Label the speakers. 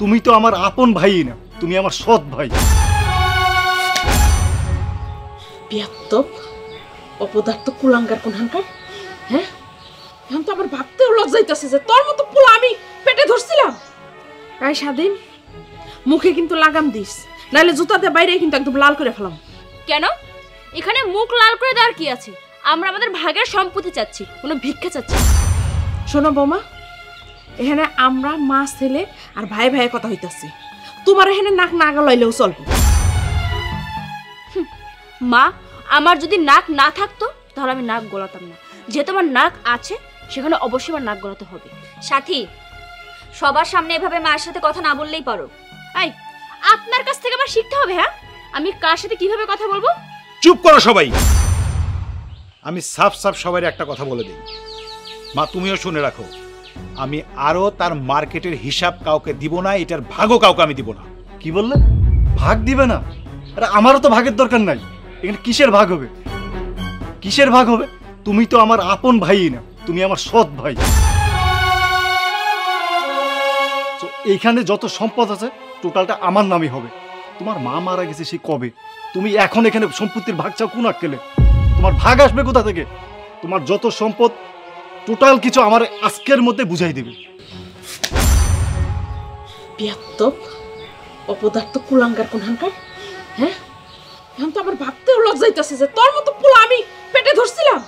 Speaker 1: তুমি তো আমার আপন ভাই না, তুমি আমার সৎ ভাই।
Speaker 2: বিয়াত্তব অপদার্থ কুলাঙ্গার কোনহানকার। হ্যাঁ, এখন তো আমার ভাবতেও লজ্জা হইতাছে যে তোর মতো পোলা আমি পেটে ধরছিলাম। তাই স্বাধীন মুখে কিন্তু লাগাম দিস, নাহলে জুতাতে বাইরে কিন্তু একদম লাল করে ফেলাম।
Speaker 3: কেন? এখানে মুখ লাল করে দেওয়ার কি আছে? আমরা আমাদের ভাগের সম্পত্তি চাচ্ছি, কোনো ভিক্ষা চাচ্ছি।
Speaker 2: শোনো বৌমা, এখানে আমরা মা ছেলে আর ভাই ভাইয়ের কথা হইতাছে, তোমার এখানে নাক না গলাইলেও চলবে।
Speaker 3: মা, আমার যদি নাক না থাকতো তাহলে আমি নাক গলাতাম না। যেহেতু আমার নাক আছে সেখানে অবশ্যই আমার নাক গলাতে হবে।
Speaker 4: সাথী, সবার সামনে এভাবে মায়ের সাথে কথা না বললেই পারো।
Speaker 3: এই, আপনার কাছ থেকে আমার শিখতে হবে। হ্যাঁ, আমি কার সাথে কিভাবে কথা বলবো?
Speaker 5: চুপ করো সবাই। আমি সাফ সাফ সবাই একটা কথা বলে দিই, মা তুমিও শুনে রাখো, আমি আরো তার মার্কেটের হিসাব কাউকে দিব না, এটার ভাগও কাউকে আমি দিব না।
Speaker 1: কি বললে? ভাগ দিবে না? আরে আমারও তো ভাগের দরকার নাই। এখানে কিসের ভাগ হবে? কিসের ভাগ হবে? তুমি তো আমার আপন ভাই না, তুমি আমার সৎ ভাই। তো এইখানে যত সম্পদ আছে টোটালটা আমার নামই হবে। তোমার মা মারা গেছে সে কবে, তুমি এখন এখানে সম্পত্তির ভাগ চাও কোন আক্কেলে? তোমার ভাগ আসবে কোথা থেকে? তোমার যত সম্পদ টোটাল কিছু আমার আজকের মধ্যে বুঝাই দেবে।
Speaker 2: বিয়াত্তব অপদার্থ কুলাঙ্গার কোনহানকার। হ্যাঁ, এখন তো আমার ভাবতেও লজ্জা হইতাছে যে তোর মতো পোলা আমি পেটে ধরছিলাম।